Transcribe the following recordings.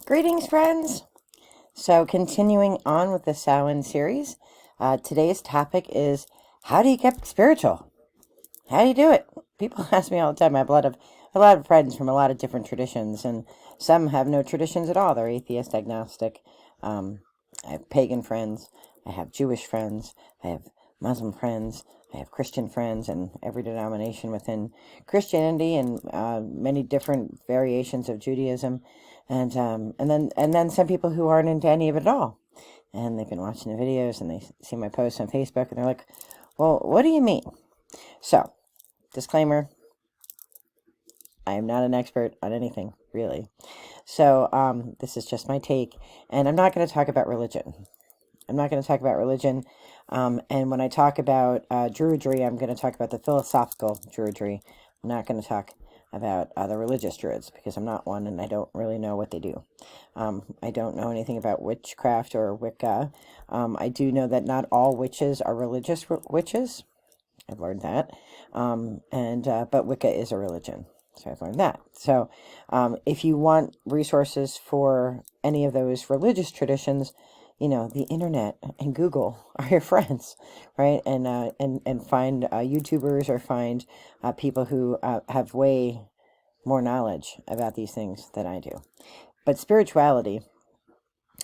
Greetings, friends. So, continuing on with the Samhain series, today's topic is how do you get spiritual? How do you do it? People ask me all the time. I have a lot of friends from a lot of different traditions, and some have no traditions at all. They're atheist, agnostic. I have pagan friends. I have Jewish friends. I have Muslim friends. I have Christian friends, and every denomination within Christianity, and many different variations of Judaism, and then some people who aren't into any of it at all, and they've been watching the videos and they see my posts on Facebook, and they're like, "Well, what do you mean?" So, disclaimer: I am not an expert on anything, really. So, this is just my take, and I'm not going to talk about religion. I'm not going to talk about religion. And when I talk about Druidry, I'm going to talk about the philosophical Druidry. I'm not going to talk about the religious Druids, because I'm not one and I don't really know what they do. I don't know anything about witchcraft or Wicca. I do know that not all witches are religious witches. I've learned that. But Wicca is a religion. So I've learned that. So if you want resources for any of those religious traditions, the internet and Google are your friends, right? And find YouTubers, or find people who have way more knowledge about these things than I do. But spirituality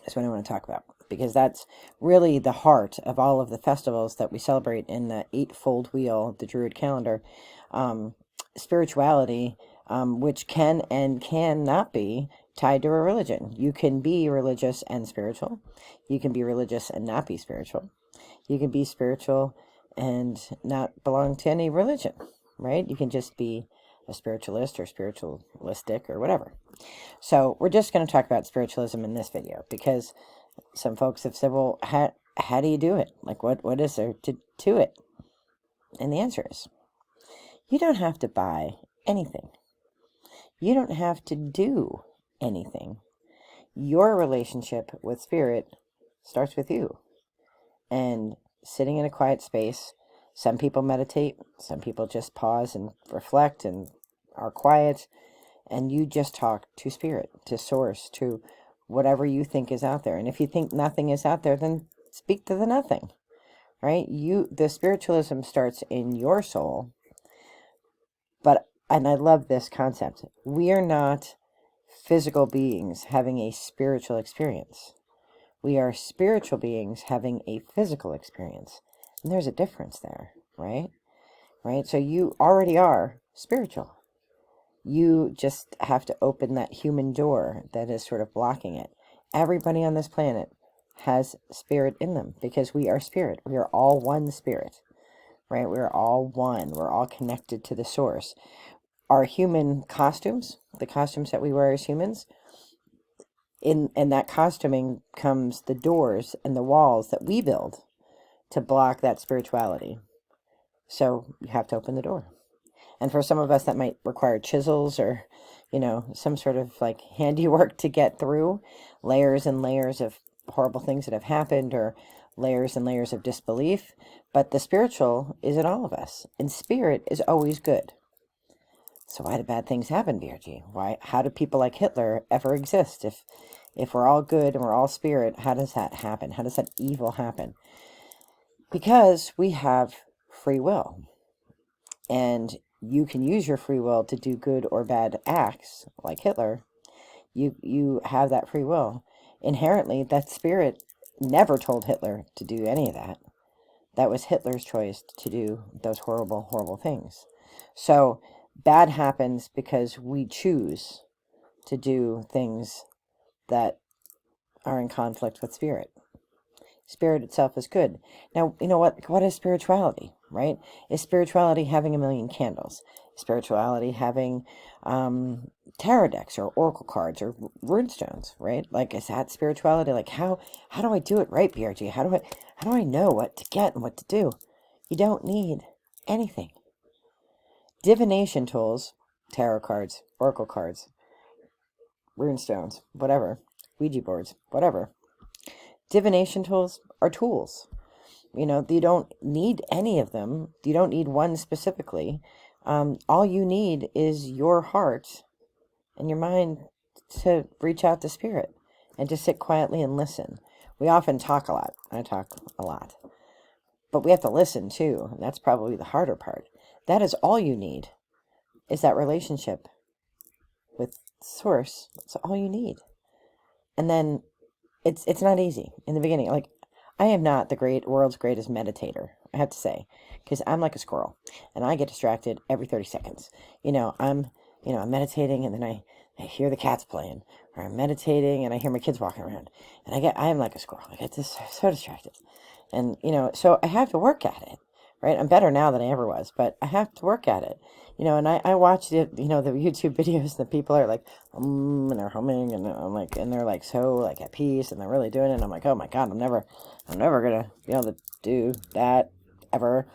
is what I want to talk about, because that's really the heart of all of the festivals that we celebrate in the eightfold wheel, the Druid calendar. Spirituality, which can and cannot be tied to a religion. You can be religious and spiritual. You can be religious and not be spiritual. You can be spiritual and not belong to any religion, right? You can just be a spiritualist or spiritualistic or whatever. So we're just going to talk about spiritualism in this video, because some folks have said, well, how do you do it? Like, what is there to it? And the answer is, you don't have to buy anything. You don't have to do anything. Your relationship with spirit starts with you. And sitting in a quiet space, some people meditate, some people just pause and reflect and are quiet, and you just talk to spirit, to source, to whatever you think is out there. And if you think nothing is out there, then speak to the nothing, right? The spiritualism starts in your soul. And I love this concept. We are not physical beings having a spiritual experience. We are spiritual beings having a physical experience. And there's a difference there, right? Right? So you already are spiritual. You just have to open that human door that is sort of blocking it. Everybody on this planet has spirit in them, because we are spirit. We are all one spirit, right? We're all one. We're all connected to the source. Our human costumes, the costumes that we wear as humans, in that costuming comes the doors and the walls that we build to block that spirituality. So you have to open the door. And for some of us, that might require chisels or, some sort of like handiwork to get through layers and layers of horrible things that have happened, or layers and layers of disbelief. But the spiritual is in all of us, and spirit is always good. So why do bad things happen, BRG? How do people like Hitler ever exist? If we're all good and we're all spirit, how does that happen? How does that evil happen? Because we have free will. And you can use your free will to do good or bad acts, like Hitler. You have that free will. Inherently, that spirit never told Hitler to do any of that. That was Hitler's choice to do those horrible, horrible things. So bad happens because we choose to do things that are in conflict with spirit. Spirit itself is good. Now, what is spirituality, right? Is spirituality having a million candles? Is spirituality having tarot decks or oracle cards or runestones, right? Like, is that spirituality? Like, how do I do it right, BRG? How do I know what to get and what to do? You don't need anything. Divination tools, tarot cards, oracle cards, runestones, whatever, Ouija boards, whatever. Divination tools are tools. You don't need any of them. You don't need one specifically. All you need is your heart and your mind to reach out to spirit and to sit quietly and listen. We often talk a lot. I talk a lot. But we have to listen too, and that's probably the harder part. That is all you need, is that relationship with Source. That's all you need. And then it's not easy in the beginning. Like, I am not the world's greatest meditator, I have to say, because I'm like a squirrel, and I get distracted every 30 seconds. I'm meditating, and then I hear the cats playing, or I'm meditating, and I hear my kids walking around, and I am like a squirrel. I get just so distracted, and so I have to work at it, right? I'm better now than I ever was, but I have to work at it. And I watch the YouTube videos, and the people are like, and they're humming, and I'm like, and they're like so like at peace, and they're really doing it. And I'm like, oh my God, I'm never gonna be able to do that ever.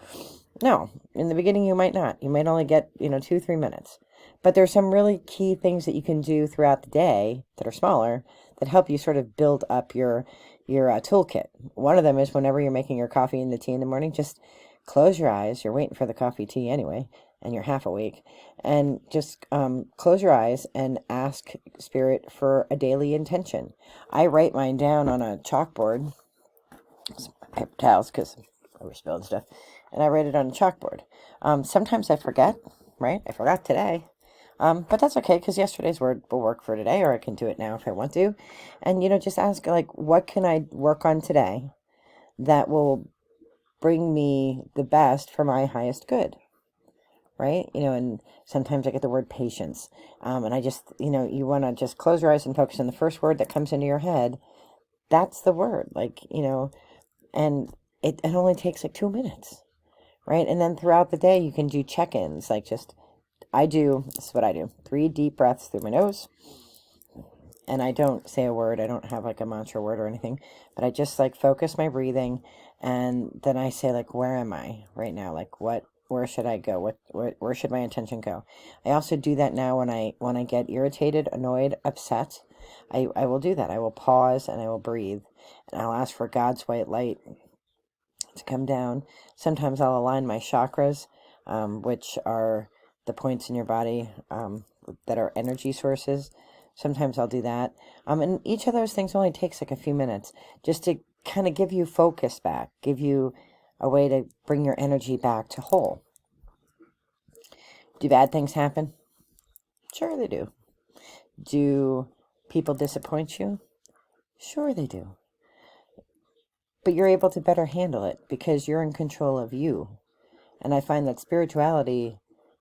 No, in the beginning you might not. You might only get 2-3 minutes, but there's some really key things that you can do throughout the day that are smaller that help you sort of build up your toolkit. One of them is whenever you're making your coffee and the tea in the morning, just close your eyes. You're waiting for the coffee tea anyway, and you're half awake, and just close your eyes and ask spirit for a daily intention. I write mine down on a chalkboard, some paper towels because I was spilling stuff, and I write it on a chalkboard. Sometimes I forget, right? I forgot today. But that's okay, because yesterday's word will work for today, or I can do it now if I want to. And, just ask, like, what can I work on today that will bring me the best for my highest good, right? And sometimes I get the word patience. And I just, you want to just close your eyes and focus on the first word that comes into your head. That's the word, like, and it only takes like 2 minutes, right? And then throughout the day, you can do check-ins, like this is what I do. 3 deep breaths through my nose. And I don't say a word. I don't have like a mantra word or anything, but I just like focus my breathing. And then I say, like, where am I right now? Like, where should I go? Where should my attention go? I also do that now when I get irritated, annoyed, upset. I will do that. I will pause and I will breathe, and I'll ask for God's white light to come down. Sometimes I'll align my chakras, which are the points in your body that are energy sources. Sometimes I'll do that. And each of those things only takes like a few minutes just to kind of give you focus back, give you a way to bring your energy back to whole. Do bad things happen? Sure they do. Do people disappoint you? Sure they do. But you're able to better handle it because you're in control of you. And I find that spirituality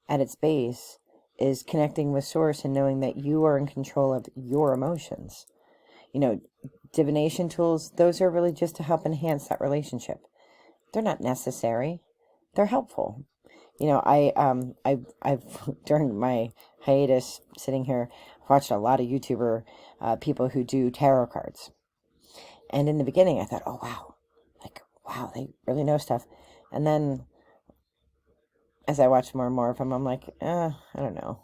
at its base is connecting with Source and knowing that you are in control of your emotions. Divination tools, those are really just to help enhance that relationship. They're not necessary. They're helpful. I've during my hiatus sitting here, watched a lot of YouTuber people who do tarot cards. And in the beginning, I thought, oh, wow, they really know stuff. And then as I watched more and more of them, I'm like, I don't know.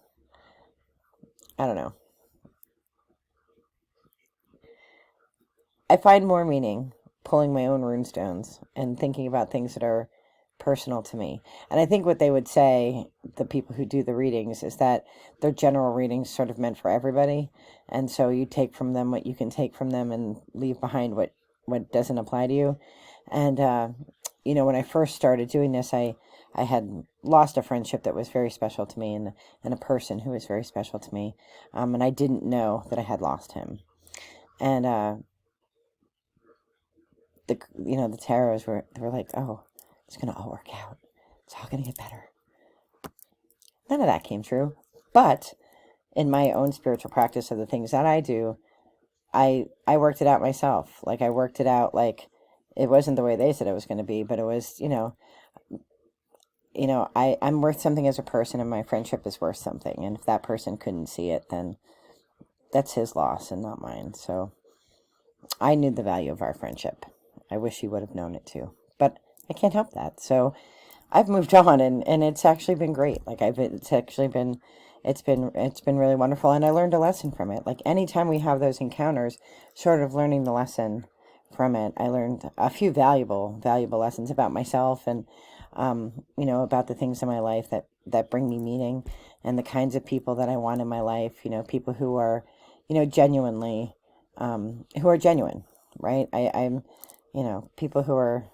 I find more meaning pulling my own runestones and thinking about things that are personal to me. And I think what they would say, the people who do the readings, is that they're general readings sort of meant for everybody. And so you take from them what you can take from them and leave behind what doesn't apply to you. And, when I first started doing this, I had lost a friendship that was very special to me and a person who was very special to me. And I didn't know that I had lost him. And the tarots were like, oh, it's going to all work out. It's all going to get better. None of that came true. But in my own spiritual practice of the things that I do, I worked it out myself. Like, I worked it out, like, it wasn't the way they said it was going to be, but it was, I'm worth something as a person, and my friendship is worth something. And if that person couldn't see it, then that's his loss and not mine. So I knew the value of our friendship. I wish he would have known it too, but I can't help that. So I've moved on, and it's actually been great. Like, it's been really wonderful. And I learned a lesson from it. Like, anytime we have those encounters, sort of learning the lesson from it, I learned a few valuable lessons about myself and, about the things in my life that bring me meaning, and the kinds of people that I want in my life, people who are, genuinely, who are genuine, right? I'm, people who are,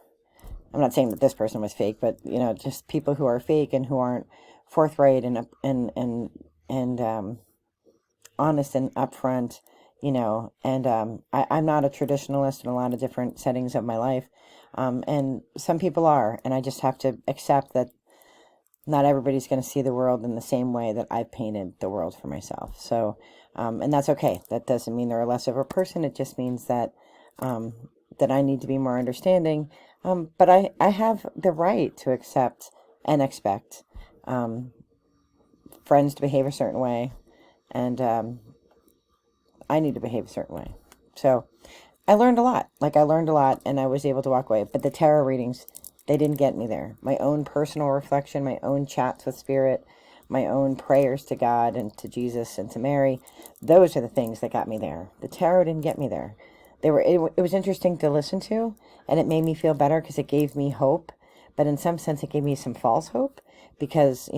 I'm not saying that this person was fake, but, just people who are fake and who aren't forthright and honest and upfront, and I'm not a traditionalist in a lot of different settings of my life. And some people are, and I just have to accept that not everybody's going to see the world in the same way that I've painted the world for myself. So, and that's okay. That doesn't mean they're less of a person. It just means that, that I need to be more understanding. But I have the right to accept and expect, friends to behave a certain way, and, I need to behave a certain way. So I learned a lot. I learned a lot, and I was able to walk away. But the tarot readings, they didn't get me there. My own personal reflection, my own chats with spirit, my own prayers to God and to Jesus and to Mary, those are the things that got me there. The tarot didn't get me there. It was interesting to listen to, and it made me feel better because it gave me hope. But in some sense, it gave me some false hope because,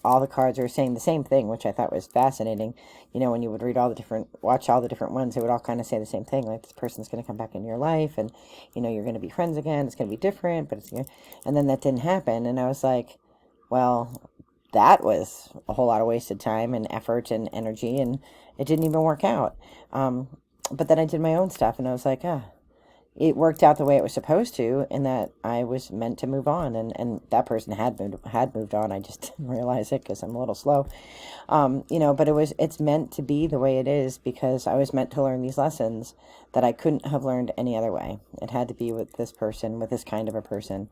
all the cards are saying the same thing, which I thought was fascinating. When you would watch all the different ones, it would all kind of say the same thing. Like, this person's going to come back in your life and, you're going to be friends again. It's going to be different, but and then that didn't happen. And I was like, well, that was a whole lot of wasted time and effort and energy, and it didn't even work out. But then I did my own stuff, and I was like, it worked out the way it was supposed to, in that I was meant to move on, and that person had moved on. I just didn't realize it because I'm a little slow. But it's meant to be the way it is because I was meant to learn these lessons that I couldn't have learned any other way. It had to be with this person, with this kind of a person,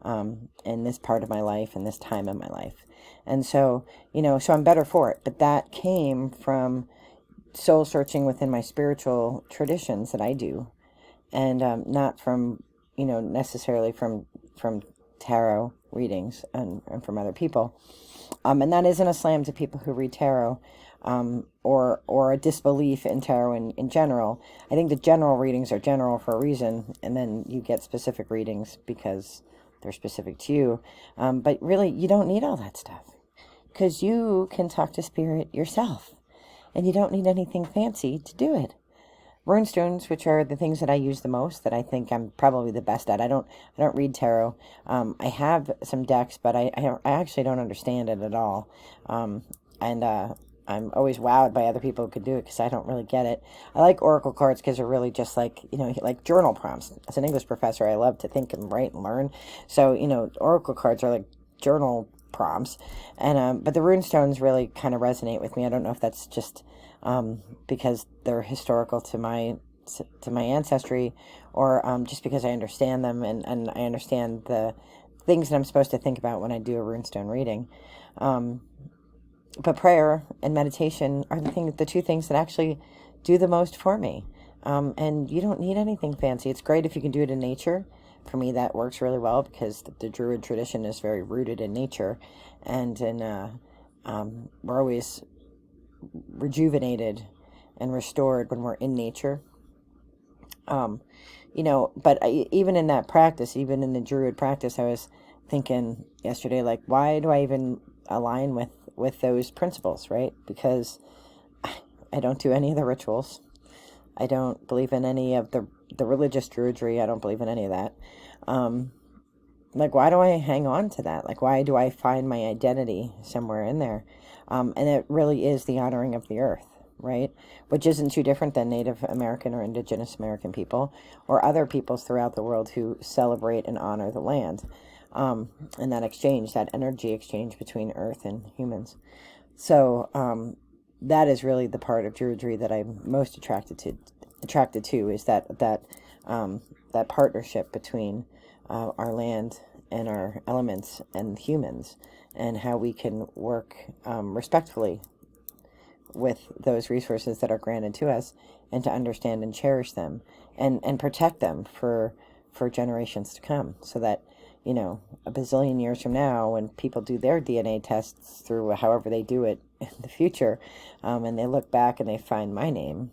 in this part of my life, in this time in my life. And so, so I'm better for it. But that came from soul searching within my spiritual traditions that I do, and not from, necessarily from tarot readings and from other people. And that isn't a slam to people who read tarot, or a disbelief in tarot in general. I think the general readings are general for a reason, and then you get specific readings because they're specific to you. But really, you don't need all that stuff because you can talk to spirit yourself, and you don't need anything fancy to do it. Runestones, which are the things that I use the most, that I think I'm probably the best at. I don't read tarot. I have some decks, but I actually don't understand it at all. And I'm always wowed by other people who could do it because I don't really get it. I like oracle cards because they're really just like, like journal prompts. As an English professor, I love to think and write and learn. So, oracle cards are like journal prompts. And but the runestones really kind of resonate with me. I don't know if that's just because they're historical to my ancestry, or just because I understand them, and I understand the things that I'm supposed to think about when I do a runestone reading. But prayer and meditation are the two things that actually do the most for me. And you don't need anything fancy. It's great if you can do it in nature. For me, that works really well because the Druid tradition is very rooted in nature, and we're always rejuvenated and restored when we're in nature. But even in that practice, even in the Druid practice, I was thinking yesterday, like, why do I even align with those principles, right? Because I don't do any of the rituals. I don't believe in any of the religious Druidry. I don't believe in any of that. Like, why do I hang on to that? Like, why do I find my identity somewhere in there? And it really is the honoring of the earth, right? Which isn't too different than Native American or Indigenous American people or other peoples throughout the world who celebrate and honor the land. And that exchange, that energy exchange between earth and humans. So that is really the part of Druidry that I'm most attracted to is that partnership between our land and our elements and humans, and how we can work respectfully with those resources that are granted to us, and to understand and cherish them, and protect them for generations to come, so that, a bazillion years from now, when people do their DNA tests through however they do it in the future, and they look back and they find my name,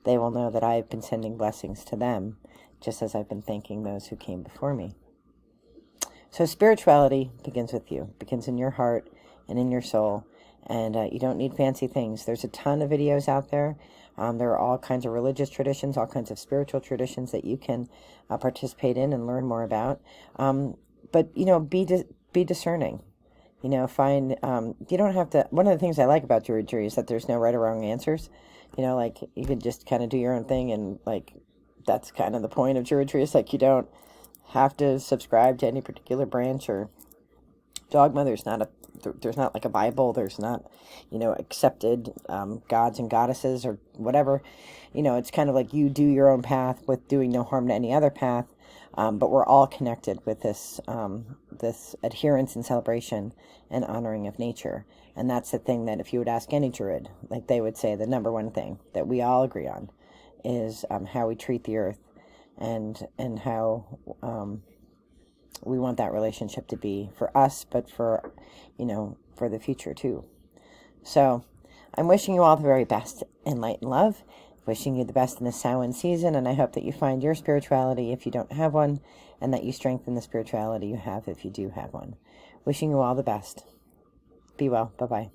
they will know that I've been sending blessings to them, just as I've been thanking those who came before me. So spirituality begins with you, begins in your heart and in your soul, and you don't need fancy things. There's a ton of videos out there. There are all kinds of religious traditions, all kinds of spiritual traditions that you can participate in and learn more about. But, be discerning. Find, you don't have to, one of the things I like about Druidry is that there's no right or wrong answers. Like, you can just kind of do your own thing, and, like, that's kind of the point of Druidry. Is, like, you don't have to subscribe to any particular branch or dogma. There's not like a Bible. There's not, accepted gods and goddesses or whatever. It's kind of like you do your own path with doing no harm to any other path. But we're all connected with this adherence and celebration and honoring of nature. And that's the thing that if you would ask any Druid, like, they would say the number one thing that we all agree on is how we treat the earth, and how we want that relationship to be for us, but for the future too. So I'm wishing you all the very best in light and love. Wishing you the best in the Samhain season, and I hope that you find your spirituality if you don't have one, and that you strengthen the spirituality you have if you do have one. Wishing you all the best. Be well. Bye-bye.